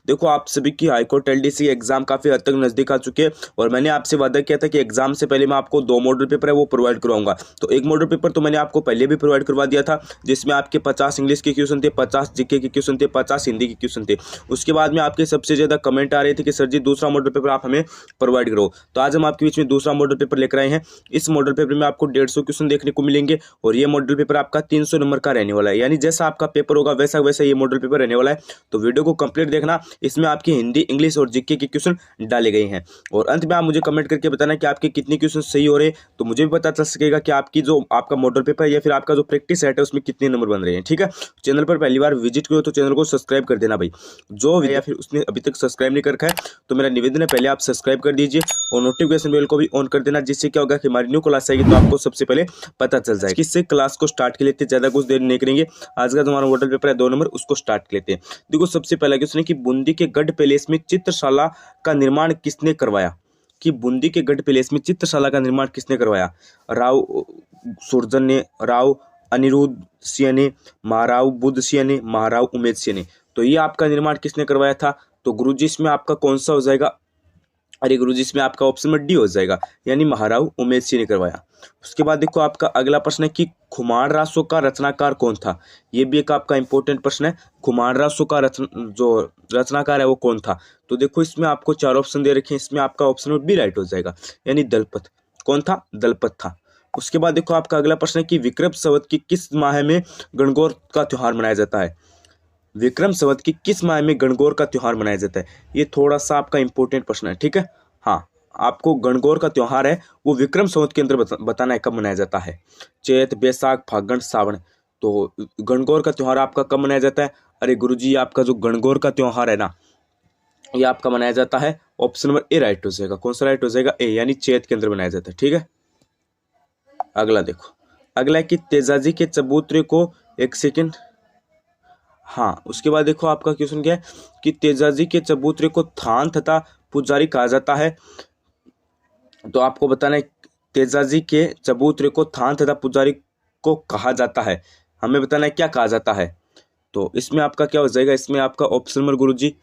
देखो आप सभी की हाईकोर्ट एलडीसी एग्जाम काफी हद तक नजदीक आ चुके हैं और मैंने आपसे वादा किया था कि एग्जाम से पहले मैं आपको 2 मॉडल पेपर है वो प्रोवाइड करवाऊंगा। तो एक मॉडल पेपर तो मैंने आपको पहले भी प्रोवाइड करवा दिया था, जिसमें आपके 50 इंग्लिश के क्वेश्चन थे, 50 जीके के क्वेश्चन थे, 50 हिंदी के क्वेश्चन थे। उसके बाद में आपके सबसे ज्यादा कमेंट आ रहे थे कि सर जी दूसरा मॉडल पेपर आप हमें प्रोवाइड करो। तो आज हम आपके बीच में दूसरा मॉडल पेपर लेकर आए हैं। इस मॉडल पेपर में आपको 150 क्वेश्चन देखने को मिलेंगे और ये मॉडल पेपर आपका 300 नंबर का रहने वाला है, यानी जैसा आपका पेपर होगा वैसा वैसा ये मॉडल पेपर रहने वाला है। तो वीडियो को कंप्लीट देखना, इसमें आपकी हिंदी, इंग्लिश और जीके के क्वेश्चन डाले गए हैं और अंत में आप मुझे कमेंट करके बताना कि आपके कितने क्वेश्चन सही हो रहे हैं, तो मुझे भी पता चल सकेगा कि आपकी जो आपका मॉडल पेपर या फिर आपका जो प्रैक्टिस सेट है उसमें कितने नंबर बन रहे हैं। ठीक है, चैनल पर पहली बार विजिट करो तो चैनल को सब्सक्राइब कर देना भाई, जो या फिर उसने अभी तक सब्सक्राइब नहीं कर रखा है तो मेरा निवेदन है पहले आप सब्सक्राइब कर दीजिए और नोटिफिकेशन बेल को भी ऑन कर देना, जिससे क्या होगा कि हमारी न्यू क्लास आएगी तो आपको सबसे पहले पता चल जाएगा। इससे क्लास को स्टार्ट कर लेते हैं, ज्यादा कुछ देर नहीं करेंगे। आज का हमारा मॉडल पेपर है 2 नंबर, उसको स्टार्ट कर लेते हैं। देखो सबसे पहला क्वेश्चन है कि बूंदी के गढ़ पैलेस में चित्रशाला का निर्माण किसने करवाया। कि बूंदी के गढ़ पैलेस में चित्रशाला का निर्माण किसने करवाया। राव सुरजन ने, राव अनिरुद्ध सिंह ने, महाराव बुद्ध सिंह ने, महाराव उमेद सिंह ने। तो ये आपका निर्माण किसने करवाया था। तो गुरुजी इसमें आपका कौन सा हो जाएगा। अरे गुरुजी इसमें आपका ऑप्शन में डी हो जाएगा, यानी महाराव उमेद सिंह ने करवाया। उसके बाद देखो आपका अगला प्रश्न है कि खुमान रासो का रचनाकार कौन था। ये भी एक आपका इंपॉर्टेंट प्रश्न है। खुमान रासो का जो रचनाकार है वो कौन था। तो देखो इसमें आपको 4 ऑप्शन दे रखे हैं, इसमें आपका ऑप्शन में बी राइट हो जाएगा, यानी दलपत। कौन था, दलपत था। उसके बाद देखो आपका अगला प्रश्न है कि विक्रम संवत की किस माह में गणगौर का त्योहार मनाया जाता है। विक्रम संवत की किस माह में गणगौर का त्योहार मनाया जाता है। ये थोड़ा सा आपका इंपॉर्टेंट प्रश्न है। ठीक है, हाँ आपको गणगौर का त्योहार है वो विक्रम संवत के अंदर बताना है कब मनाया जाता है। चैत, बैसाख, फागण, सावन। तो गणगौर का त्योहार आपका कब मनाया जाता है। अरे गुरुजी आपका जो गणगौर का त्योहार है ना, ये आपका मनाया जाता है, ऑप्शन नंबर ए राइट हो जाएगा। कौन सा राइट हो जाएगा, ए, यानी चैत के अंदर मनाया जाता है। ठीक है, अगला देखो, अगला है कि तेजाजी के चबूतरे को, एक सेकेंड, हाँ उसके बाद देखो आपका क्वेश्चन क्या है कि तेजाजी के चबूतरे को थान तथा पुजारी कहा जाता है। तो आपको बताना है तेजाजी के चबूतरे को थान तथा पुजारी को कहा जाता है, हमें बताना है क्या कहा जाता है। तो इसमें आपका क्या हो जाएगा, इसमें आपका ऑप्शन नंबर गुरुजी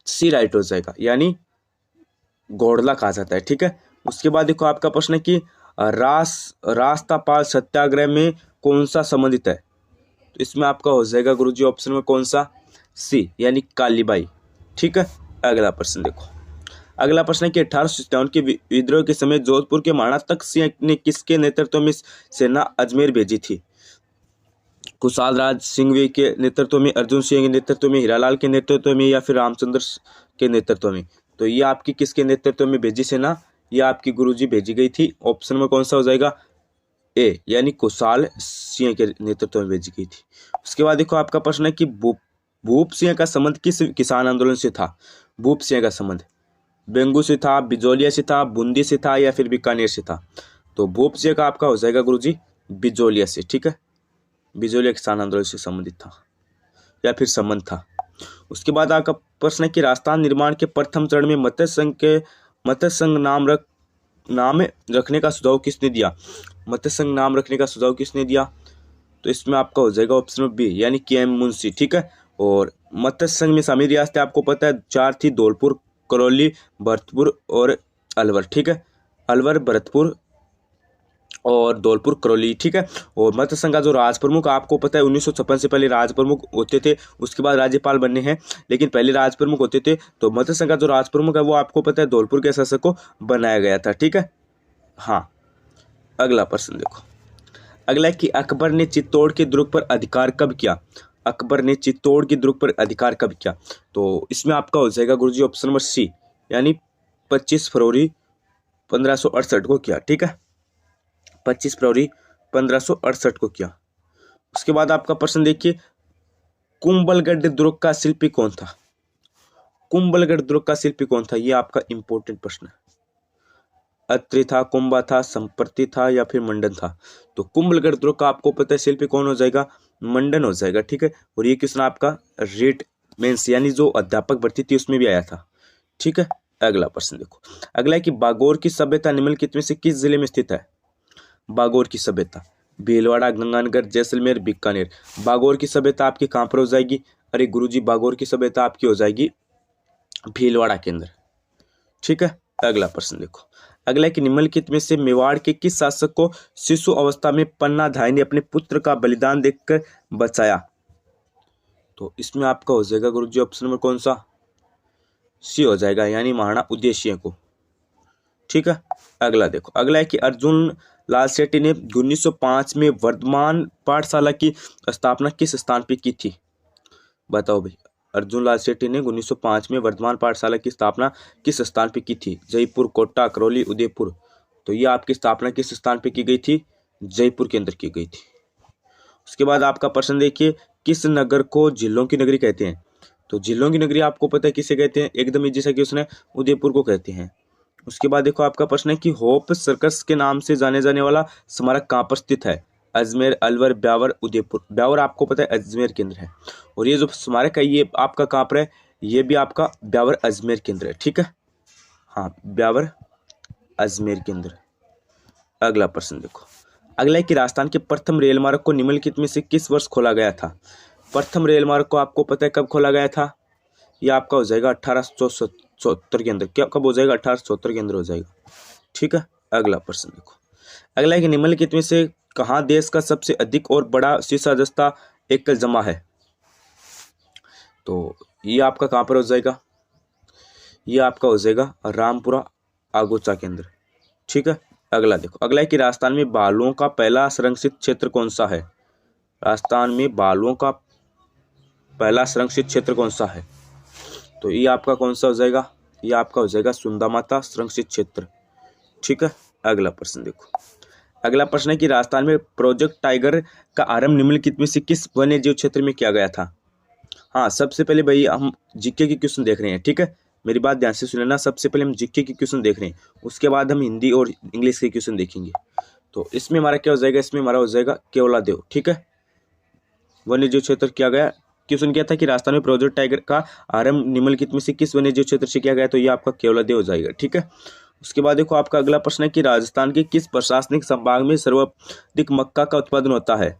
सी राइट हो जाएगा, यानी घोड़ला कहा जाता है। ठीक है, उसके बाद देखो आपका प्रश्न है कि रास्तापाल सत्याग्रह में कौन सा संबंधित है। तो इसमें आपका हो जाएगा गुरुजी ऑप्शन में कौन सा, सी, यानी कालीबाई। ठीक है, अगला प्रश्न देखो, अगला प्रश्न है कि 1857 के विद्रोह के समय जोधपुर के महाराणा तख्त सिंह ने किसके नेतृत्व में सेना अजमेर भेजी थी। कुशाल राज सिंघवी के नेतृत्व में, अर्जुन सिंह के नेतृत्व में, हीरालाल के नेतृत्व में, या फिर रामचंद्र के नेतृत्व में। तो ये आपकी किसके नेतृत्व में भेजी सेना, ये आपकी गुरुजी भेजी गई थी। ऑप्शन में कौन सा हो जाएगा, ए, यानी कुशाल सिंह के नेतृत्व में भेजी गई थी। उसके बाद देखो आपका प्रश्न है कि भूप सिंह का संबंध किस किसान आंदोलन से था। भूप सिंह का संबंध बेंगू से था, बिजोलिया से था, बूंदी से था, या फिर बीकानेर से था। तो भूप सिंह का आपका हो जाएगा गुरुजी बिजोलिया से। ठीक है, बिजोलिया किसान आंदोलन से संबंधित था या फिर संबंध था। उसके बाद आपका प्रश्न है कि राजस्थान निर्माण के प्रथम चरण में मत्स्य संघ नाम रखने का सुझाव किसने दिया। मत्स्य संघ नाम रखने का सुझाव किसने दिया। तो इसमें आपका हो जाएगा ऑप्शन बी, यानी के एम मुंशी। ठीक है, और मत्स्य संघ में शामिल रियासतें आपको पता है 4 थी, धौलपुर, करौली, भरतपुर और अलवर। ठीक है, अलवर, भरतपुर और धौलपुर, करौली। ठीक है, और मत्स्य संघ का जो राज प्रमुख आपको पता है 1956 से पहले राज प्रमुख होते थे, उसके बाद राज्यपाल बनने हैं, लेकिन पहले राज प्रमुख होते थे। तो मत्स्य संघ का जो राज प्रमुख है वो आपको पता है धौलपुर के शासक को बनाया गया था। ठीक है, हाँ अगला प्रश्न देखो, अगला है कि अकबर ने चित्तौड़ के दुर्ग पर अधिकार कब किया। अकबर ने चित्तौड़ के दुर्ग पर अधिकार कब किया। तो इसमें आपका हो जाएगा गुरुजी ऑप्शन नंबर सी, यानी 25 फरवरी 1568 को किया। ठीक है, 25 फरवरी 1568 को किया। उसके बाद आपका प्रश्न देखिए, कुंभलगढ़ दुर्ग का शिल्पी कौन था। कुंभलगढ़ दुर्ग का शिल्पी कौन था, यह आपका इंपॉर्टेंट प्रश्न है। अत्रि था, कुंभा था, संप्रति था, या फिर मंडन था। तो कुंभलगढ़ दुर्ग का आपको पता है शिल्पी कौन हो जाएगा, मंडन हो जाएगा। ठीक है, और ये क्वेश्चन आपका रेट मेंस यानी जो अध्यापक भर्ती थी उसमें भी आया था। ठीक है, अगला प्रश्न देखो, अगला है कि बागोर की सभ्यता निम्नलिखित में से किस जिले में स्थित है। बागोर की सभ्यता भीलवाड़ा, गंगानगर, जैसलमेर, बीकानेर। बागोर की सभ्यता आपकी कहाँ पर हो जाएगी, अरे गुरुजी, बागोर की सभ्यता आपकी हो जाएगी भीलवाड़ा के अंदर। ठीक है, अगला प्रश्न देखो। अगला है कि निम्नलिखित में से मेवाड़ के किस शासक को शिशु अवस्था में पन्ना धाई ने अपने पुत्र का बलिदान देकर बचाया? तो इसमें आपका हो जाएगा गुरुजी ऑप्शन नंबर कौन सा? सी हो जाएगा, यानी महाराणा उदय सिंह को। ठीक है, अगला देखो। अगला है कि अर्जुन लाल शेट्टी ने 1905 में वर्धमान पाठशाला की स्थापना किस स्थान पर की थी? बताओ भाई। अर्जुन लाल शेट्टी ने 1905 में वर्धमान पाठशाला की स्थापना किस स्थान पर की थी? जयपुर, कोटा, करौली, उदयपुर। तो ये आपकी स्थापना किस स्थान पर की गई थी? जयपुर के अंदर की गई थी। उसके बाद आपका प्रश्न देखिए, किस नगर को झीलों की नगरी कहते हैं? तो झीलों की नगरी आपको पता है किसे कहते हैं? एकदम इजी सा क्वेश्चन है, उदयपुर को कहते हैं। उसके बाद देखो आपका प्रश्न है कि होप सर्कस के नाम से जाने जाने वाला स्मारक कहाँ पर स्थित है? अजमेर, अलवर, ब्यावर, उदयपुर। ब्यावर आपको पता है अजमेर के अंदर है, और ये जो स्मारक है ये आपका कहाँ पर है? ये भी आपका ब्यावर अजमेर के अंदर है। ठीक है, हाँ, ब्यावर अजमेर के अंदर। अगला प्रश्न देखो। अगला है कि राजस्थान के प्रथम रेल मार्ग को निम्नलिखित में से किस वर्ष खोला गया था? प्रथम रेल मार्ग को आपको पता है कब खोला गया था? यह आपका हो जाएगा 1874 के अंदर। क्या कब हो जाएगा? 1874 के अंदर हो जाएगा। ठीक है, अगला प्रश्न देखो। अगला है कि निम्नलिखित में से कहाँ देश का सबसे अधिक और बड़ा शीशा जस्ता एकल जमा है? तो ये आपका कहाँ पर हो जाएगा? ये आपका हो जाएगा रामपुरा आगोचा के अंदर। ठीक है, अगला देखो। अगला है कि राजस्थान में बालुओं का पहला संरक्षित क्षेत्र कौन सा है? राजस्थान में बालुओं का पहला संरक्षित क्षेत्र कौन सा है? तो ये आपका कौन सा हो जाएगा? ये आपका हो जाएगा सुंदामाता संरक्षित क्षेत्र। ठीक है, अगला प्रश्न देखो। अगला प्रश्न है कि राजस्थान में प्रोजेक्ट टाइगर का आरंभ निम्नलिखित में से किस वन्य जीव क्षेत्र में किया गया था? हाँ, सबसे पहले भाई हम जीके की क्वेश्चन देख रहे हैं। ठीक है, मेरी बात ध्यान से सुन लेना। सबसे पहले हम जीके की क्वेश्चन देख रहे हैं, उसके बाद हम हिंदी और इंग्लिश के क्वेश्चन देखेंगे। तो इसमें हमारा क्या हो जाएगा? इसमें हमारा हो जाएगा केवलादेव। ठीक है, वन्य जीव क्षेत्र किया गया। क्वेश्चन क्या था कि राजस्थान में प्रोजेक्ट टाइगर का आरंभ निम्नलिखित में से किस वन्य जीव क्षेत्र से किया गया? तो ये आपका केवलादेव हो जाएगा। ठीक है, उसके बाद देखो आपका अगला प्रश्न है कि राजस्थान के किस प्रशासनिक संभाग में सर्वाधिक मक्का का उत्पादन होता है?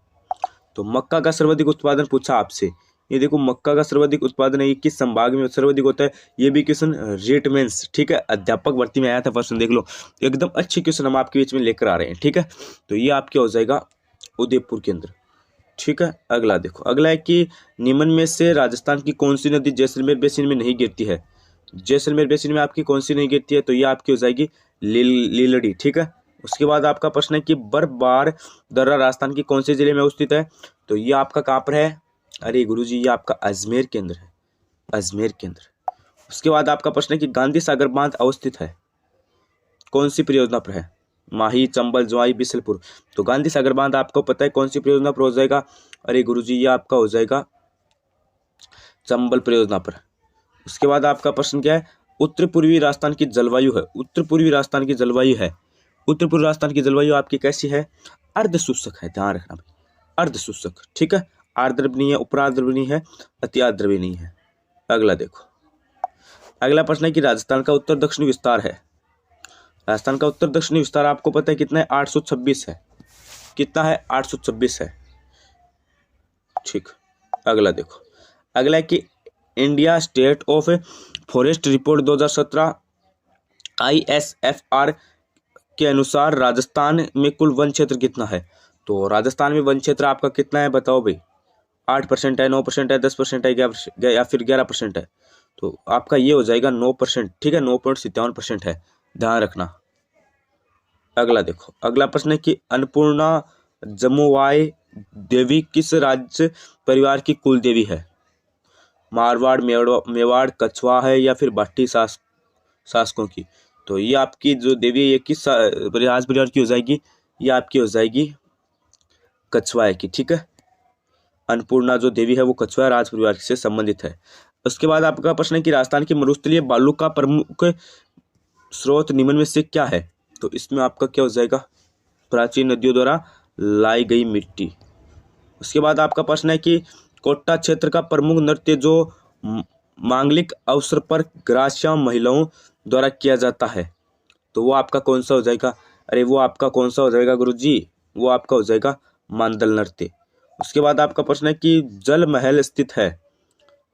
तो मक्का का सर्वाधिक उत्पादन पूछा आपसे। ये देखो, मक्का का सर्वाधिक उत्पादन है, ये किस संभाग में सर्वाधिक होता है? ये भी क्वेश्चन रेट मेंस, ठीक है, अध्यापक भर्ती में आया था प्रश्न, देख लो। एकदम अच्छे क्वेश्चन हम आपके बीच में लेकर आ रहे हैं। ठीक है, तो ये आपके हो जाएगा उदयपुर के अंदर। ठीक है, अगला देखो। अगला है कि निम्न में से राजस्थान की कौन सी नदी जैसलमेर बेसिन में नहीं गिरती है? जैसलमेर बेसिन में आपकी कौन सी नहीं गिरती है? तो ये आपकी हो जाएगी लीलड़ी। ठीक है, उसके बाद आपका प्रश्न है कि बर्फबार दर्रा राजस्थान की कौन से जिले में अवस्थित है? तो ये आपका कहाँ पर है? अरे गुरुजी, ये आपका अजमेर के अंदर है, अजमेर के अंदर। उसके बाद आपका प्रश्न है कि गांधी सागर बांध अवस्थित है कौन सी परियोजना पर है? माही, चंबल, ज्वाई, बिसलपुर। तो गांधी सागर बांध आपको पता है कौन सी परियोजना पर हो जाएगा? अरे गुरुजी, ये आपका हो जाएगा चंबल परियोजना पर। उसके बाद आपका प्रश्न क्या है? उत्तर पूर्वी राजस्थान की जलवायु है, उत्तर पूर्वी राजस्थान की जलवायु है, उत्तर पूर्वी राजस्थान की जलवायु आपकी कैसी है? अर्ध शुष्क है, ध्यान रखना भाई, अर्ध शुष्क। ठीक है, आर्द्र भी नहीं है, उपरार्द्र भी नहीं है, अति आर्द्र भी नहीं है। अगला देखो। अगला प्रश्न है कि राजस्थान का उत्तर दक्षिणी विस्तार है, राजस्थान का उत्तर दक्षिणी विस्तार आपको पता है कितना है? 826 है। कितना है? 826 है। ठीक, अगला देखो। अगला है कि India state of forest report 2017 ISFR के अनुसार राजस्थान में कुल वन क्षेत्र कितना है? तो राजस्थान में वन क्षेत्र आपका कितना है बताओ भाई? 8% है, 9% है, 10% है, या फिर 11% है? तो आपका ये हो जाएगा 9%। ठीक है, 9.57% है, ध्यान रखना। अगला देखो। अगला प्रश्न है कि अन्नपूर्णा जमुआई देवी किस राज्य परिवार की कुल देवी है? मारवाड़, मेवाड़, कछवा है, या फिर भाटी शासकों की? तो ये आपकी जो देवी है ये किस राज परिवार की हो जाएगी? ये आपकी हो जाएगी कछवाए की। ठीक है, अन्नपूर्णा जो देवी है वो कछवा राज परिवार से संबंधित है। उसके बाद आपका प्रश्न है कि राजस्थान की मरुस्थलीय बालू का प्रमुख स्रोत निम्न में से क्या है? तो इसमें आपका क्या हो जाएगा? प्राचीन नदियों द्वारा लाई गई मिट्टी। उसके बाद आपका प्रश्न है कि कोट्टा क्षेत्र का प्रमुख नृत्य जो मांगलिक अवसर पर ग्रास्याम महिलाओं द्वारा किया जाता है, तो वो आपका कौन सा हो जाएगा? अरे वो आपका कौन सा हो जाएगा गुरुजी? वो आपका हो जाएगा मांदल नृत्य। उसके बाद आपका प्रश्न है कि जल महल स्थित है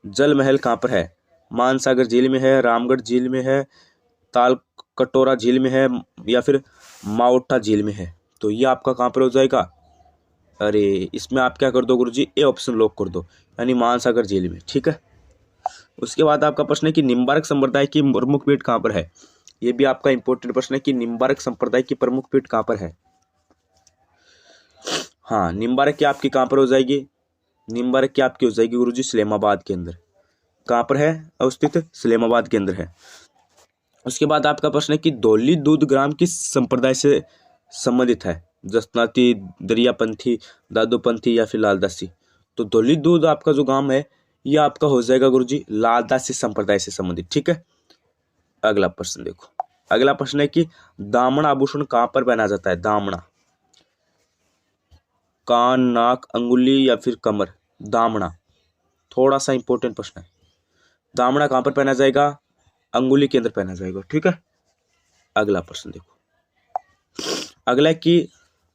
जल महल कहाँ पर है? मानसागर झील में है, रामगढ़ झील में है, ताल कटोरा झील में है, या फिर माउंटा झील में है? तो ये आपका कहाँ पर हो जाएगा? अरे इसमें आप क्या कर दो गुरुजी, ए ऑप्शन लॉक कर दो, यानी मानसागर झील में। ठीक है। उसके बाद आपका प्रश्न है कि निम्बार्क संप्रदाय की प्रमुख पीठ कहाँ पर है? ये भी आपका इंपॉर्टेंट प्रश्न है कि निम्बार्क संप्रदाय की प्रमुख पीठ कहाँ पर है? हाँ, निम्बार्क की आपकी कहाँ पर हो जाएगी? निम्बार्क की आपकी हो जाएगी गुरुजी इस्लामाबाद के अंदर। कहाँ पर है अवस्थित? इस्लामाबाद के अंदर है। उसके बाद आपका प्रश्न है कि धौली दूध ग्राम किस संप्रदाय से संबंधित है? जसनाती, दरियापंथी, दादोपंथी या फिर लालदासी? तो धौली दूध आपका जो गांव है ये आपका हो जाएगा गुरुजी लालदासी संप्रदाय से संबंधित। ठीक है। अगला प्रश्न देखो, अगला प्रश्न है कि दामन आभूषण कहाँ पर पहना जाता है? दामना, कान, नाक, अंगुली या फिर कमर? दामना थोड़ा सा इंपॉर्टेंट प्रश्न है। दामना कहाँ पर पहना जाएगा? अंगुली के अंदर पहना जाएगा। ठीक है। अगला प्रश्न देखो, अगला है कि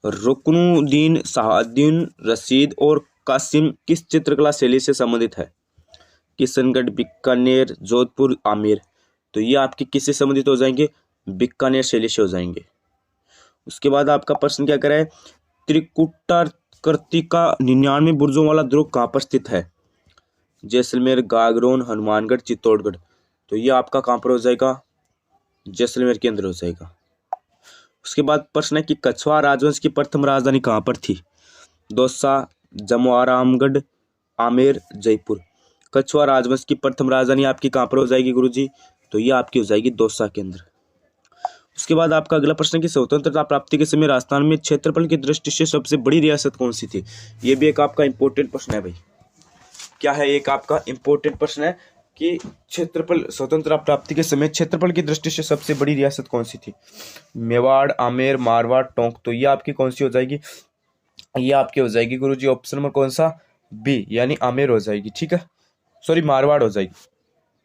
रुकनुद्दीन शाहउद्दीन रशीद और कासिम किस चित्रकला शैली से संबंधित है? किशनगढ़, बीकानेर, जोधपुर, आमेर? तो ये आपके किससे संबंधित हो जाएंगे? बीकानेर शैली से हो जाएंगे। उसके बाद आपका प्रश्न क्या करे? त्रिकुटाकृति का 99 बुर्जों वाला दुर्ग कहाँ पर स्थित है? जैसलमेर, गागरोन, हनुमानगढ़, चित्तौड़गढ़? तो ये आपका कहाँ पर हो जाएगा? जैसलमेर के अंदर हो जाएगा। उसके बाद प्रश्न है कि कछवाहा राजवंश की प्रथम राजधानी कहाँ पर थी? दौसा, जमवारामगढ़, आमेर, जयपुर? कछवाहा राजवंश की प्रथम राजधानी आपकी कहाँ पर हो जाएगी गुरुजी? तो ये आपकी हो जाएगी दौसा के अंदर। उसके बाद आपका अगला प्रश्न है कि स्वतंत्रता प्राप्ति के समय राजस्थान में क्षेत्रफल की दृष्टि से सबसे बड़ी रियासत कौन सी थी? ये भी एक आपका इंपॉर्टेंट प्रश्न है भाई। क्या है? एक आपका इंपॉर्टेंट प्रश्न है कि क्षेत्रफल, स्वतंत्रता प्राप्ति के समय क्षेत्रफल की दृष्टि से सबसे बड़ी रियासत कौन सी थी? मेवाड़, आमेर, मारवाड़, टोंक? तो ये आपकी कौन सी हो जाएगी? ये आपकी हो जाएगी गुरुजी ऑप्शन नंबर कौन सा? बी, यानी आमेर हो जाएगी। ठीक है, सॉरी मारवाड़ हो जाएगी।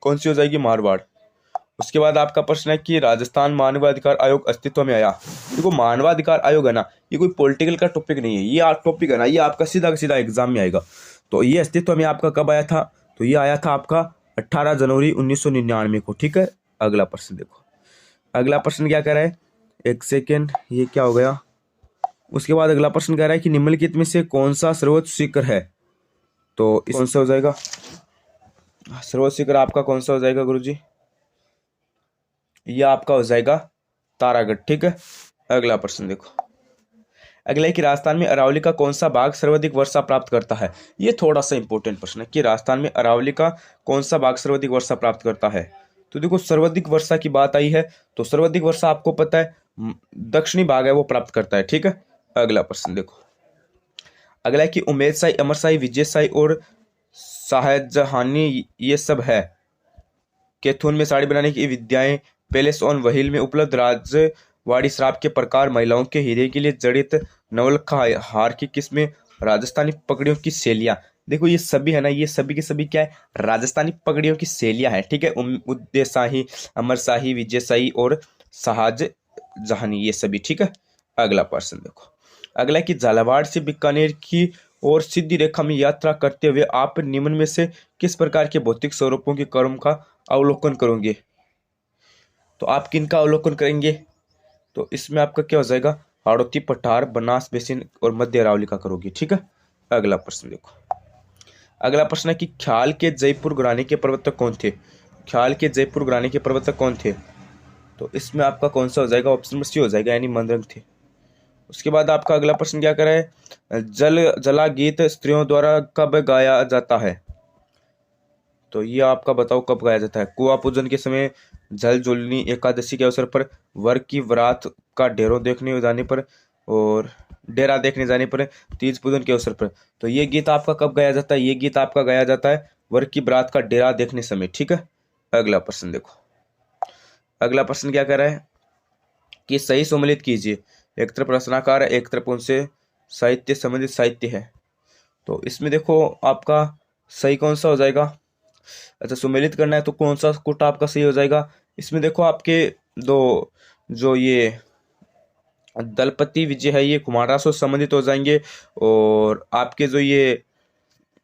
कौन सी हो जाएगी? मारवाड़। उसके बाद आपका प्रश्न है कि राजस्थान मानवाधिकार आयोग अस्तित्व में आया। देखो मानवाधिकार आयोग है ना, ये कोई पॉलिटिकल का टॉपिक नहीं है, ये टॉपिक है ना, ये आपका सीधा का सीधा एग्जाम में आएगा। तो ये अस्तित्व में आपका कब आया था? तो ये आया था आपका 18 जनवरी 1999 को। ठीक है। अगला प्रश्न देखो, अगला प्रश्न क्या कह रहा है? एक सेकेंड, ये क्या हो गया? उसके बाद अगला प्रश्न कह रहा है कि निम्नलिखित में से कौन सा सर्वोच्च शिखर है? तो कौन सा हो जाएगा सर्वोच्च शिखर? आपका कौन सा हो जाएगा गुरुजी? यह आपका हो जाएगा तारागढ़। ठीक है। अगला प्रश्न देखो, अगला है कि राजस्थान में अरावली का कौन सा भाग सर्वाधिक वर्षा प्राप्त करता है? ये थोड़ा सा इंपॉर्टेंट प्रश्न है कि राजस्थान में अरावली का कौन सा भाग सर्वाधिक वर्षा प्राप्त करता है? तो देखो सर्वाधिक वर्षा की बात आई है तो सर्वाधिक वर्षा आपको पता है दक्षिणी भाग है वो प्राप्त करता है। ठीक है। अगला प्रश्न देखो, अगला है कि उमेद शाही, अमर शाही, विजय शाही और शाहजहानी ये सब है। कैथून में साड़ी बनाने की विद्याएं, पैलेस ऑन व्हील में उपलब्ध राजवाड़ी शराब के प्रकार, महिलाओं के हीरे के लिए जड़ित नवलखा हार की किस्में, राजस्थानी पगड़ियों की शैलियां? देखो ये सभी है ना, ये सभी के सभी क्या है? राजस्थानी पगड़ियों की शैलियां है। ठीक है। उदय शाही, अमर शाही, विजय शाही और शाहजहानी ये सभी। ठीक है। अगला प्रश्न देखो, अगला कि झालावाड़ से बीकानेर की और सीधी रेखा में यात्रा करते हुए आप निम्न में से किस प्रकार के भौतिक स्वरूपों के क्रम का अवलोकन करोगे? तो आप किन का अवलोकन करेंगे? तो इसमें आपका क्या हो जाएगा? हाड़ौती पठार, बनास बेसिन और मध्य अरावली का करोगे। ठीक है। अगला प्रश्न देखो, अगला प्रश्न है कि ख्याल के जयपुर घराने के प्रवर्तक कौन थे? ख्याल के जयपुर घराने के प्रवर्तक कौन थे? तो इसमें आपका कौन सा हो जाएगा? ऑप्शन नंबर सी हो जाएगा, यानी मंदरंग थे। उसके बाद आपका अगला प्रश्न क्या करे? जला गीत स्त्रियों द्वारा कब गाया जाता है? तो ये आपका बताओ कब गाया जाता है? कुआ पूजन के समय, जल जोलनी एकादशी के अवसर पर, वर की वरात का डेरा देखने जाने पर, और डेरा देखने जाने पर, तीज पूजन के अवसर पर। तो ये गीत आपका कब गाया जाता है? ये गीत आपका गाया जाता है वर की बरात का डेरा देखने समय। ठीक है। अगला प्रश्न देखो, अगला प्रश्न क्या कह रहा है कि सही सम्मिलित कीजिए। एक तरफ रचनाकार है, एक तरफ उनसे साहित्य संबंधित साहित्य है। तो इसमें देखो आपका सही कौन सा हो जाएगा? अच्छा, सुमेलित करना है तो कौन सा कुट आपका सही हो जाएगा? इसमें देखो आपके दो जो ये दलपति विजय है ये कुमारा से संबंधित हो जाएंगे, और आपके जो ये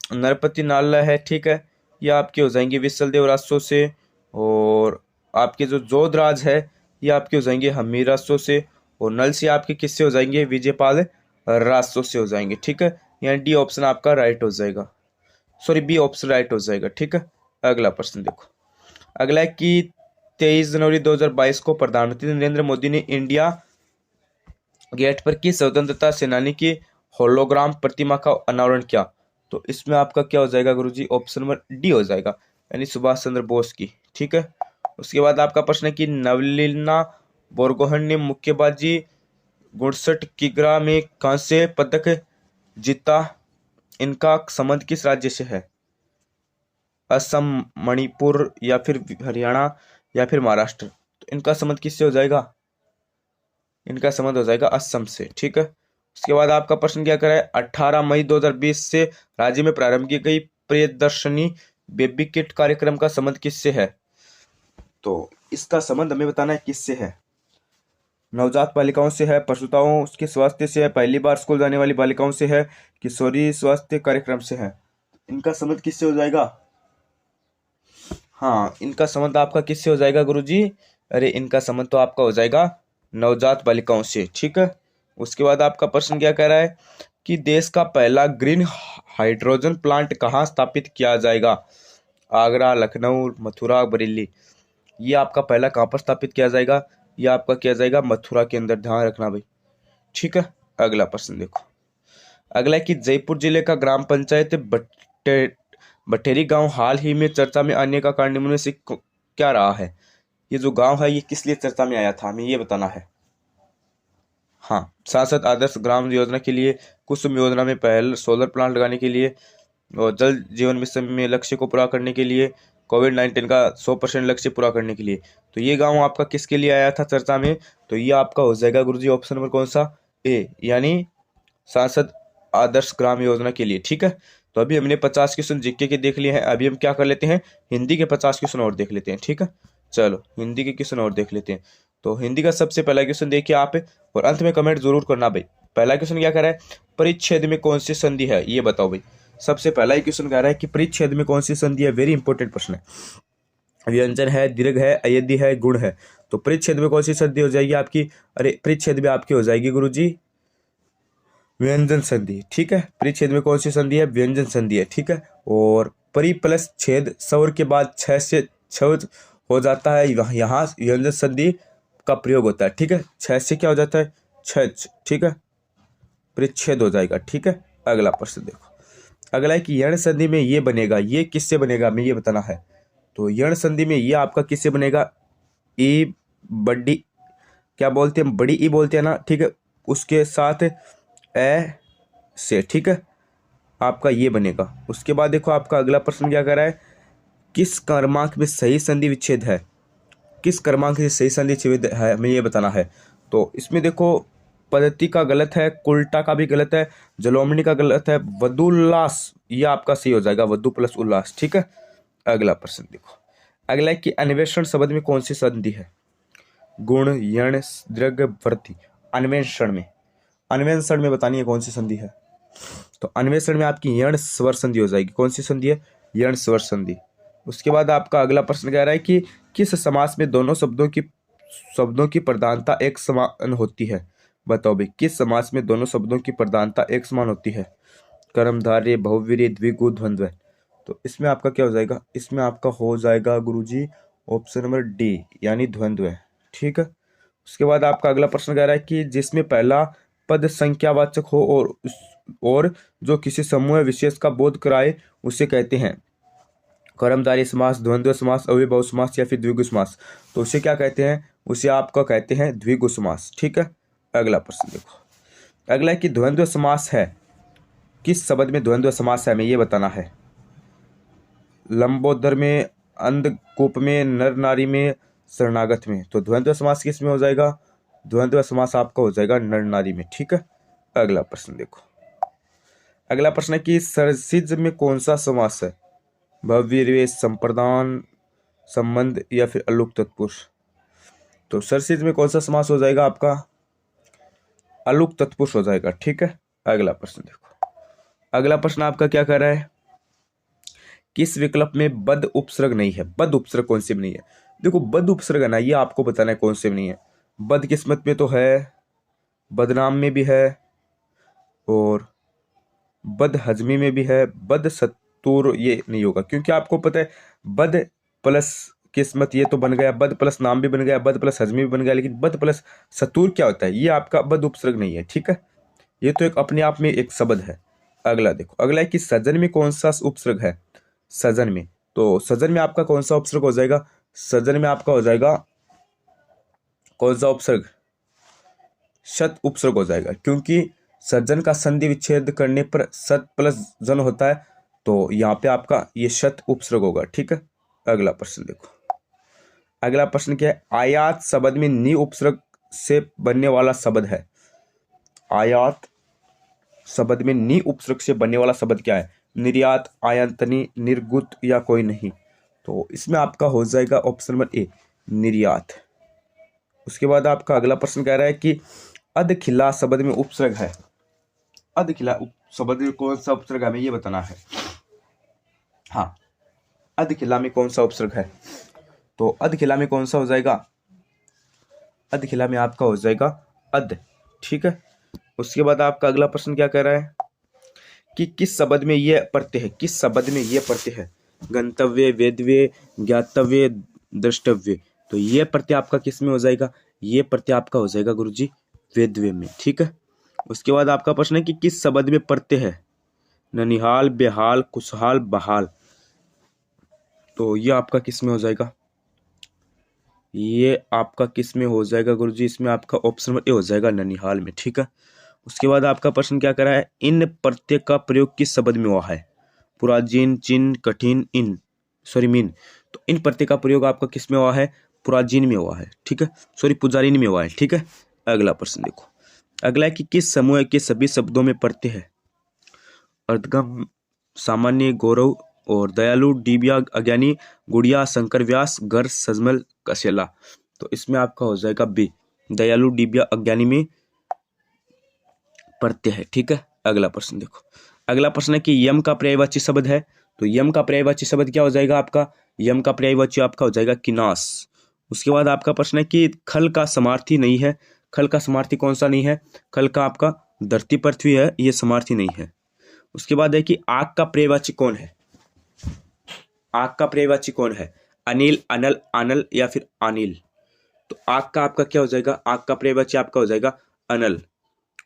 नरपति नाला है, ठीक है, ये आपके हो जाएंगे विशलदेव राजसो से, और आपके जो जोधराज है ये आपके हो जाएंगे हमीर राजसो से, और नल से आपके किससे हो जाएंगे विजयपाल राजसो से हो जाएंगे। ठीक है, यानी डी ऑप्शन आपका राइट हो जाएगा, सॉरी बी ऑप्शन राइट हो जाएगा। ठीक है, अगला प्रश्न देखो। अगला है कि 23 जनवरी 2022 को प्रधानमंत्री नरेंद्र मोदी ने इंडिया गेट पर किस स्वतंत्रता सेनानी की होलोग्राम प्रतिमा का अनावरण किया? तो इसमें आपका क्या हो जाएगा गुरुजी? ऑप्शन नंबर डी हो जाएगा, यानी सुभाष चंद्र बोस की। ठीक है, उसके बाद आपका प्रश्न है कि नवलीना बोरगोहन ने मुक्केबाजी 59 किग्रा में कांस्य पदक जीता, इनका संबंध किस राज्य से है? असम, मणिपुर या फिर हरियाणा या फिर महाराष्ट्र? तो इनका संबंध किससे हो जाएगा? इनका संबंध हो जाएगा असम से। ठीक है, उसके बाद आपका प्रश्न क्या करा है? 18 मई 2020 से राज्य में प्रारंभ की गई प्रियदर्शनी बेबी किट कार्यक्रम का संबंध किससे है? तो इसका संबंध हमें बताना है किससे है। नवजात बालिकाओं से है, प्रसूताओं के स्वास्थ्य से है, पहली बार स्कूल जाने वाली बालिकाओं से है, किशोरी स्वास्थ्य कार्यक्रम से है? इनका संबंध किससे हो जाएगा? हाँ, इनका संबंध आपका किससे हो जाएगा गुरुजी? अरे इनका संबंध तो आपका हो जाएगा नवजात बालिकाओं से। ठीक है, उसके बाद आपका प्रश्न क्या कह रहा है कि देश का पहला ग्रीन हाइड्रोजन प्लांट कहाँ स्थापित किया जाएगा? आगरा, लखनऊ, मथुरा, बरेली? ये आपका पहला कहाँ पर स्थापित किया जाएगा? ये आपका किया जाएगा मथुरा के अंदर, ध्यान रखना भाई। ठीक है, अगला प्रश्न देखो। अगला है कि जयपुर जिले का ग्राम पंचायत बटेरी गांव हाल ही में चर्चा में आने का कारण निम्न में से क्या रहा है? ये जो गांव है ये किस लिए चर्चा में आया था, हमें ये बताना है। हाँ, सांसद आदर्श ग्राम योजना के लिए, कुसुम योजना में पहल, सोलर प्लांट लगाने के लिए, और जल जीवन मिशन में लक्ष्य को पूरा करने के लिए, कोविड-19 का 100% लक्ष्य पूरा करने के लिए। तो ये गांव आपका किसके लिए आया था चर्चा में? तो ये आपका हो जाएगा गुरुजी ऑप्शन नंबर कौन सा? ए, यानी सांसद आदर्श ग्राम योजना के लिए। ठीक है, तो अभी हमने 50 क्वेश्चन जीके के देख लिए हैं, अभी हम क्या कर लेते हैं, हिंदी के 50 क्वेश्चन और देख लेते हैं। ठीक है, चलो हिंदी के क्वेश्चन और देख लेते हैं। तो हिंदी का सबसे पहला क्वेश्चन देखिए आप, और अंत में कमेंट जरूर करना भाई। पहला क्वेश्चन क्या कह रहा है? परिच्छेद में कौन सी संधि है, ये बताओ भाई। सबसे पहला ही क्वेश्चन कह रहा है कि परिच्छेद में कौन सी संधि है, वेरी इंपॉर्टेंट प्रश्न है। व्यंजन है, दीर्घ है, अयदि है, गुण है। तो परिच्छेद में कौन सी संधि हो जाएगी आपकी? अरे परिच्छेद में आपकी हो जाएगी गुरुजी व्यंजन संधि। ठीक है, परिच्छेद में कौन सी संधि है? व्यंजन संधि है। ठीक है, और परि प्लस छेद स्वर के बाद 6 से 6 हो जाता है, यहाँ व्यंजन संधि का प्रयोग होता है। ठीक है, 6 से क्या हो जाता है? 6। ठीक है, परिच्छेद हो जाएगा। ठीक है, अगला प्रश्न देखो। अगला है कि यण संधि में ये बनेगा, ये किससे बनेगा, हमें ये बताना है। तो यण संधि में ये आपका किससे बनेगा? ई बड़ी, क्या बोलते हैं, बड़ी ई बोलते हैं ना। ठीक है, उसके साथ ए से। ठीक है, आपका ये बनेगा। उसके बाद देखो आपका अगला प्रश्न क्या कर रहा है? किस क्रमांक में सही संधि विच्छेद है? किस क्रमांक से सही संधि विच्छेद है, हमें ये बताना है। तो इसमें देखो पद्धति का गलत है, कुल्टा का भी गलत है, जलोमणी का गलत है, वधुल्लास ये आपका सही हो जाएगा, वधु प्लस उल्लास। ठीक है, अगला प्रश्न देखो। अगला है कि अन्वेषण शब्द में कौन सी संधि है? गुण, यण, दृग, वृद्धि। अन्वेषण में बतानी है कौन सी संधि है। तो अन्वेषण में आपकी यण स्वर संधि हो जाएगी। कौन सी संधि है? यण स्वर संधि। उसके बाद आपका अगला प्रश्न कह रहा है कि किस समास में दोनों शब्दों की प्रधानता एक समान होती है? बताओ भाई, किस समास में दोनों शब्दों की प्रधानता एक समान होती है? कर्मधारय, बहुव्रीहि, द्विगु, द्वंद्व। तो इसमें आपका क्या हो जाएगा? इसमें आपका हो जाएगा गुरुजी ऑप्शन नंबर डी, यानी द्वंद्व है। ठीक है, उसके बाद आपका अगला प्रश्न कह रहा है कि जिसमें पहला पद संख्यावाचक हो और जो किसी समूह विशेष का बोध कराए उसे कहते हैं कर्मधारय समास, द्वंद्व समास, अव्ययभाव समास या फिर द्विगु समास। तो उसे क्या कहते हैं? उसे आपका कहते हैं द्विगु समास। ठीक है, अगला प्रश्न देखो। अगला है कि द्वंद्व समास है, किस शब्द में द्वंद्व समास है, हमें ये बताना है। लंबोदर में, अंधकूप में, नर नारी में, शरणागत में। तो द्वंद्व समास किस में हो जाएगा? द्वंद्व समास आपका हो जाएगा नर नारी में। ठीक है, अगला प्रश्न देखो। अगला प्रश्न है कि सरसिज में कौन सा समास है? भव्य, संप्रदान, संबंध या फिर अलुक तत्पुरुष। तो सरसिज में कौन सा समास हो जाएगा आपका? अलुक तत्पुरुष हो जाएगा। ठीक है, अगला प्रश्न देखो। अगला प्रश्न आपका क्या कर रहा है किस विकल्प में बद उपसर्ग नहीं है? बद उपसर्ग कौन से में नहीं है? देखो बद उपसर्ग है ना, ये आपको बताना है कौन से में नहीं है। बद किस्मत में तो है, बदनाम में भी है, और बद हजमी में भी है, बद सतूर ये नहीं होगा, क्योंकि आपको पता है बद प्लस किस्मत ये तो बन गया, बद प्लस नाम भी बन गया, बद प्लस हजमी भी बन गया, लेकिन बद प्लस सतूर क्या होता है? ये आपका बद उपसर्ग नहीं है, ठीक है। ये तो एक अपने आप में एक शब्द है। अगला देखो, अगला है कि सजन में कौन सा उपसर्ग है? सजन में, तो सजन में आपका कौन सा उपसर्ग हो जाएगा? सजन में आपका हो जाएगा कौन सा उपसर्ग? शत उपसर्ग हो जाएगा, क्योंकि सज्जन का संधि विच्छेद करने पर सत प्लस जन होता है, तो यहाँ पे आपका ये शत उपसर्ग होगा, ठीक है। अगला प्रश्न देखो, अगला प्रश्न क्या है? आयात शब्द में नि उपसर्ग से बनने वाला शब्द है। आयात शब्द में नि उपसर्ग से बनने वाला शब्द क्या है? निर्यात, आयतनी, निर्गुत या कोई नहीं? तो इसमें आपका हो जाएगा ऑप्शन नंबर ए, निर्यात। उसके बाद आपका अगला प्रश्न कह रहा है कि अधखिला शब्द में उपसर्ग है। अधखिला शब्द में कौन सा उपसर्ग हमें ये बताना है। हाँ, अधखिला में कौन सा उपसर्ग है? तो अधखिला में कौन सा हो जाएगा? अधखिला में आपका हो जाएगा अध, ठीक है। उसके बाद आपका अगला प्रश्न क्या कह रहा है कि किस शब्द में ये प्रत्यय है? किस शब्द में ये प्रत्यय है? गंतव्य, वेदव्य, ज्ञातव्य, द्रष्टव्य। तो ये प्रत्यय आपका किस में हो जाएगा? ये प्रत्यय आपका हो जाएगा गुरुजी वेदव्य में, ठीक है। उसके बाद आपका प्रश्न है कि किस शब्द में प्रत्यय है? ननिहाल, बेहाल, खुशहाल, बहाल। तो ये आपका किस में हो जाएगा? ये आपका किस में हो जाएगा गुरुजी? इसमें आपका ऑप्शन नंबर ए हो जाएगा, ननिहाल में, ठीक है। उसके बाद आपका प्रश्न क्या कर रहा है? इन प्रत्यय का प्रयोग किस शब्द में हुआ है? पुराजीन, चिन्ह, कठिन, मीन। तो इन प्रत्यय का प्रयोग आपका किस में हुआ है? पुराजीन में हुआ है, ठीक है, पुजारीन में हुआ है, ठीक है। अगला प्रश्न देखो, अगला है कि किस समूह के सभी शब्दों में प्रत्यय है? अर्धगम, सामान्य, गौरव और दयालु, डिबिया, अज्ञानी, गुड़िया, शंकर व्यास, घर, सजमल, कसेला। तो इसमें आपका हो जाएगा बी, दयालु, डिबिया, अज्ञानी में प्रत्यय है, ठीक है। अगला प्रश्न देखो, अगला प्रश्न है कि यम का पर्यायवाची शब्द है। तो यम का पर्यायवाची शब्द क्या हो जाएगा आपका? यम का पर्यायवाची आपका हो जाएगा किनास। उसके बाद आपका प्रश्न है कि खल का समार्थी नहीं है। खल का समार्थी कौन सा नहीं है? खल का आपका धरती पृथ्वी है, ये समार्थी नहीं है। उसके बाद है कि आग का पर्यायवाची कौन है? आग का पर्यायवाची कौन है? अनिल, अनल, आनल या फिर अनिल। तो आग का आपका क्या हो जाएगा? आग का पर्यायवाची आपका हो जाएगा अनल।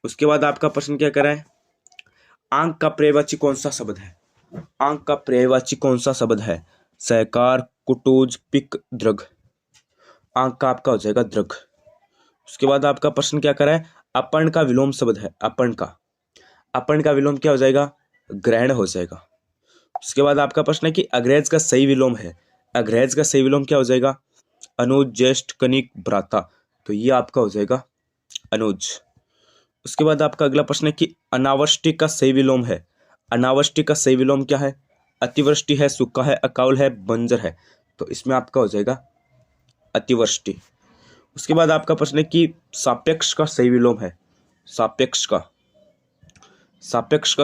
उसके बाद आपका प्रश्न क्या कर रहा है? आंक का पर्यायवाची कौन सा शब्द है? आंक का पर्यायवाची कौन सा शब्द है? सहकार, कुटुज, पिक, द्रग। आंक का आपका हो जाएगा द्रग। उसके बाद आपका प्रश्न क्या कर रहा है? अपर्ण का विलोम शब्द है। अपर्ण का विलोम क्या हो जाएगा? ग्रहण हो जाएगा। उसके बाद आपका प्रश्न है कि अग्रज का सही विलोम है। अग्रज का सही विलोम क्या हो जाएगा? अनुज, ज्येष्ठ, कनिक, भ्राता। तो ये आपका हो जाएगा अनुज। उसके बाद आपका अगला प्रश्न है कि अनावृष्टि का सही विलोम है। अनावृष्टि का सही विलोम क्या है? अतिवृष्टि है, सूखा है, अकाल है, बंजर है। तो इसमें आपका हो जाएगा अतिवृष्टि। उसके बाद आपका प्रश्न है कि सापेक्ष का सही विलोम है। सापेक्ष का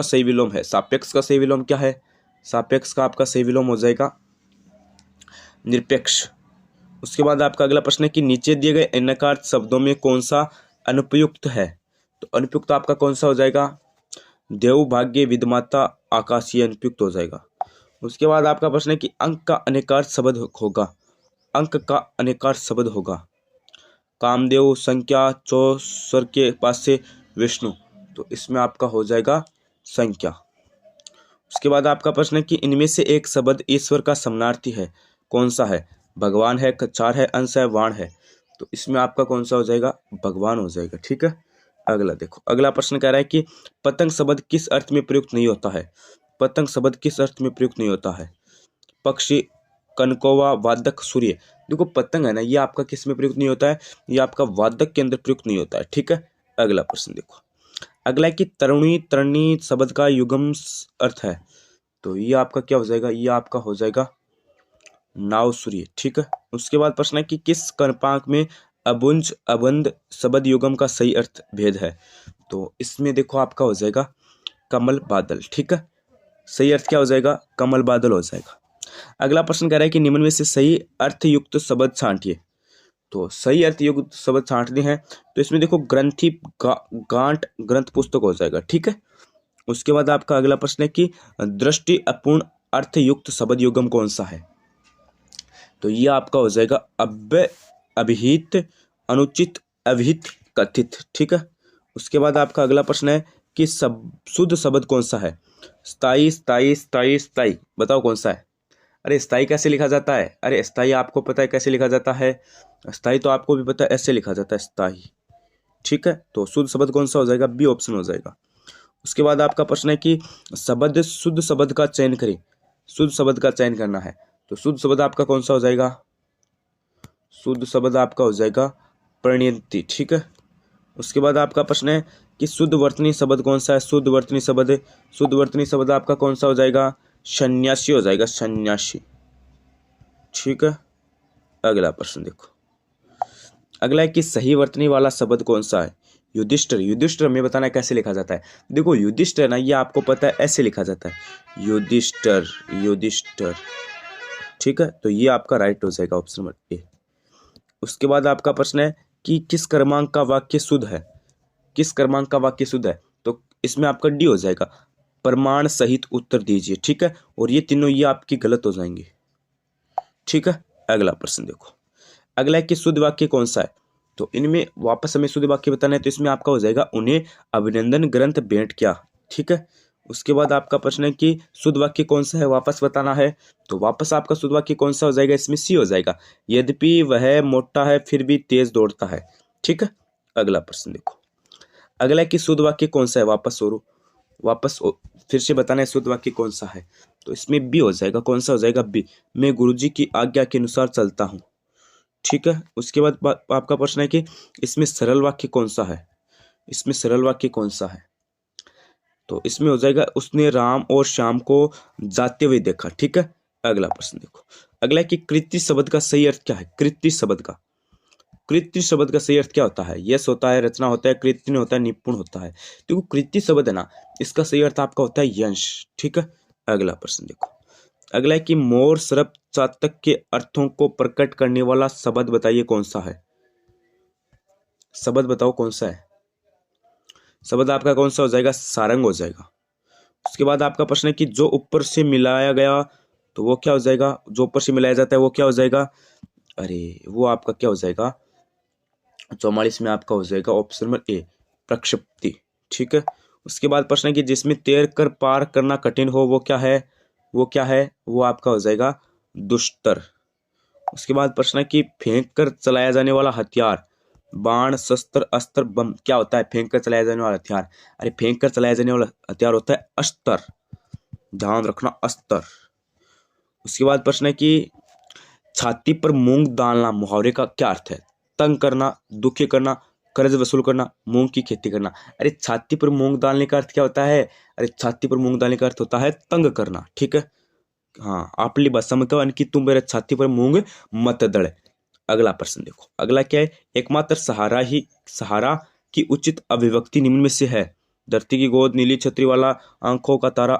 सही विलोम है। सापेक्ष का सही विलोम क्या है? सापेक्ष का आपका सही विलोम हो जाएगा निरपेक्ष। उसके बाद आपका अगला प्रश्न है कि नीचे दिए गए अनर्थ शब्दों में कौन सा अनुपयुक्त है? तो अनुपयुक्त आपका कौन सा हो जाएगा? देव, भाग्य, विधमाता, आकाशीय अनुपयुक्त हो जाएगा। उसके बाद आपका प्रश्न है कि अंक का अनेकार्थ शब्द होगा। अंक का अनेकार्थ शब्द होगा कामदेव, संख्या, चौसर के पास से विष्णु। तो इसमें आपका हो जाएगा संख्या। उसके बाद आपका प्रश्न है कि इनमें से एक शब्द ईश्वर का समानार्थी है, कौन सा है? भगवान है, चार है, अंश है, वाण है। तो इसमें आपका कौन सा हो जाएगा? भगवान हो जाएगा, ठीक है। अगला देखो, अगला प्रश्न कह रहा है कि पतंग शब्द किस अर्थ में प्रयुक्त नहीं होता है? पतंग शब्द किस अर्थ में प्रयुक्त नहीं होता है? पक्षी, कनकौवा, वादक, सूर्य। देखो पतंग है ना, ये आपका किस में प्रयुक्त नहीं होता है? ये आपका वादक के अंदर प्रयुक्त नहीं होता है, ठीक है। अगला प्रश्न देखो, अगला है कि तरुणी, तरणी शब्द का युग्म अर्थ है। तो ये आपका क्या हो जाएगा? ये आपका हो जाएगा नाव, सूर्य, ठीक है। उसके बाद प्रश्न है कि किस कर्पांक में अबुंज, अबंध शब्द युग्म का सही अर्थ भेद है? तो इसमें देखो आपका हो जाएगा कमल, बादल, ठीक है। सही अर्थ क्या हो जाएगा? कमल बादल हो जाएगा। अगला प्रश्न कह रहा है कि निम्न में से सही अर्थयुक्त शब्द छांटिए। तो सही अर्थयुक्त शब्द छांटने हैं तो इसमें देखो ग्रंथि गांठ ग्रंथ पुस्तक हो जाएगा, ठीक है। उसके बाद आपका अगला प्रश्न है कि दृष्टि अपूर्ण अर्थयुक्त शब्द युगम कौन सा है? तो ये आपका हो जाएगा अव्यय, अभिहित, अनुचित, अभिहित, कथित, ठीक है। उसके बाद आपका अगला प्रश्न है कि शुद्ध शब्द कौन सा है? स्थाई, स्थाई, स्थाई, स्थाई, बताओ कौन सा है? अरे स्थाई कैसे लिखा जाता है? अरे स्थाई आपको पता है कैसे लिखा जाता है? स्थाई तो आपको भी पता है, ऐसे लिखा जाता है स्थाई, ठीक है। तो शुद्ध शब्द कौन सा हो जाएगा? बी ऑप्शन हो जाएगा। उसके बाद आपका प्रश्न है कि शब्द, शुद्ध शब्द का चयन करें। शुद्ध शब्द का चयन करना है तो शुद्ध शब्द आपका कौन सा हो जाएगा? शुद्ध शब्द आपका हो जाएगा परिणति, ठीक है। उसके बाद आपका प्रश्न है कि शुद्ध वर्तनी शब्द कौन सा है? शुद्ध वर्तनी शब्द, शुद्ध वर्तनी शब्द आपका कौन सा हो जाएगा? सन्यासी हो जाएगा, सन्यासी, ठीक है। अगला प्रश्न देखो, अगला है कि सही वर्तनी वाला शब्द कौन सा है? युधिष्ठिर, युधिष्ठिर हमें बताना है कैसे लिखा जाता है। देखो युधिष्ठिर ना, ये आपको पता है ऐसे लिखा जाता है, युधिष्ठिर, युधिष्ठिर, ठीक है। तो ये आपका राइट हो जाएगा ऑप्शन नंबर ए। उसके बाद आपका प्रश्न है कि किस क्रमांक का वाक्य शुद्ध है? किस क्रमांक का वाक्य शुद्ध है? तो इसमें आपका डी हो जाएगा, प्रमाण सहित उत्तर दीजिए, ठीक है। और ये तीनों ये आपकी गलत हो जाएंगे, ठीक है। अगला प्रश्न देखो, अगला है कि शुद्ध वाक्य कौन सा है? तो इनमें वापस हमें शुद्ध वाक्य बताना है तो इसमें आपका हो जाएगा उन्हें अभिनंदन ग्रंथ भेंट किया, ठीक है। उसके बाद आपका प्रश्न है कि शुद्ध वाक्य कौन सा है, वापस बताना है। तो वापस आपका शुद्ध वाक्य कौन सा हो जाएगा? इसमें सी हो जाएगा, यद्यपि वह मोटा है फिर भी तेज दौड़ता है, ठीक है। अगला प्रश्न देखो, अगला है कि शुद्ध वाक्य कौन सा है? वापस फिर से बताना है शुद्ध वाक्य कौन सा है। तो इसमें बी हो जाएगा, कौन सा हो जाएगा? बी, मैं गुरुजी की आज्ञा के अनुसार चलता हूँ, ठीक है। उसके बाद आपका प्रश्न है कि इसमें सरल वाक्य कौन सा है? इसमें सरल वाक्य कौन सा है? तो इसमें हो जाएगा उसने राम और श्याम को जाते हुए देखा, ठीक है। अगला प्रश्न देखो, अगला है कि कृत्य शब्द का सही अर्थ क्या है? कृत्य शब्द का, कृत्य शब्द का सही अर्थ क्या होता है? यश होता है, रचना होता है, कृत्य होता है, निपुण होता है। देखो कृत्य शब्द है ना, इसका सही अर्थ आपका होता है यश, ठीक है। अगला प्रश्न देखो, अगला है कि मोर शब्द चातक के अर्थों को प्रकट करने वाला शब्द बताइए कौन सा है? शब्द बताओ कौन सा है? शब्द आपका कौन सा हो जाएगा? सारंग हो जाएगा। उसके बाद आपका प्रश्न है कि जो ऊपर से मिलाया गया तो वो क्या हो जाएगा? जो ऊपर से मिलाया जाता है वो क्या हो जाएगा? अरे वो आपका क्या हो जाएगा? 44 में आपका हो जाएगा ऑप्शन नंबर ए, प्रक्षिप्ति, ठीक है। उसके बाद प्रश्न है कि जिसमें तैर कर पार करना कठिन हो वो क्या है? वो क्या है? वो आपका हो जाएगा दुष्टर। उसके बाद प्रश्न है कि फेंक कर चलाया जाने वाला हथियार, बाण, शस्त्र, अस्त्र, बम क्या होता है? फेंक कर चलाया जाने वाला हथियार, अरे फेंक कर चलाया जाने वाला हथियार होता है अस्त्र, ध्यान रखना, अस्त्र। उसके बाद प्रश्न है कि छाती पर मूंग डालना मुहावरे का क्या अर्थ है? तंग करना, दुखी करना, कर्ज वसूल करना, मूंग की खेती करना। अरे छाती पर मूंग डालने का अर्थ क्या होता है? अरे छाती पर मूंग डालने का अर्थ होता है तंग करना, ठीक है। हाँ, आपली भाषा में कहो कि तुम मेरे छाती पर मूंग मत दड़े। अगला प्रश्न देखो, अगला क्या है? एकमात्र सहारा की उचित अभिव्यक्ति निम्न में से है? धरती की गोद, नीली छतरी वाला, आंखों का तारा,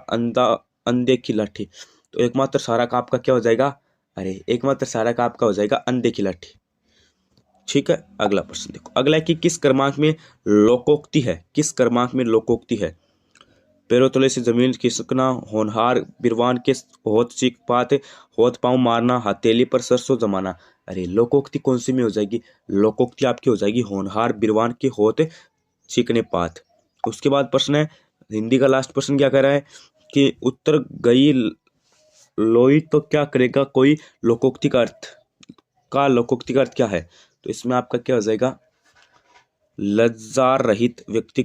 अंधे की लाठी। तो एकमात्र सहारा का आपका क्या हो जाएगा? अरे एकमात्र सहारा का आपका हो जाएगा अंधे की लाठी, ठीक है। अगला प्रश्न देखो, अगला है कि किस क्रमांक में लोकोक्ति है? किस क्रमांक में लोकोक्ति है? पैरों तले से जमीन खिसकना, होनहार बिरवान के होत चीख पात, होत पाँव मारना, हथेली पर सरसों जमाना। अरे लोकोक्ति कौन सी में हो जाएगी? लोकोक्ति आपकी हो जाएगी होनहार बिरवान के होत चीखने पात। उसके बाद प्रश्न है हिंदी का, लास्ट प्रश्न क्या कह रहा है कि उत्तर गई लोई तो क्या करेगा कोई, लोकोक्ति का अर्थ क्या है? तो इसमें आपका क्या हो जाएगा? लज्जा रहित व्यक्ति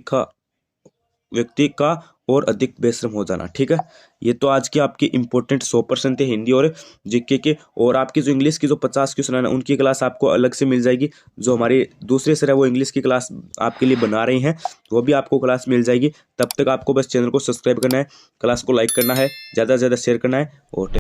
का और अधिक बेशर्म हो जाना, ठीक है। ये तो आज की आपकी इंपॉर्टेंट 100% थे हिंदी और जीके के। और आपकी जो इंग्लिश की जो 50 क्वेश्चन है ना, उनकी क्लास आपको अलग से मिल जाएगी। जो हमारे दूसरे सर है वो इंग्लिश की क्लास आपके लिए बना रही हैं, वो भी आपको क्लास मिल जाएगी। तब तक आपको बस चैनल को सब्सक्राइब करना है, क्लास को लाइक करना है, ज़्यादा से ज़्यादा शेयर करना है और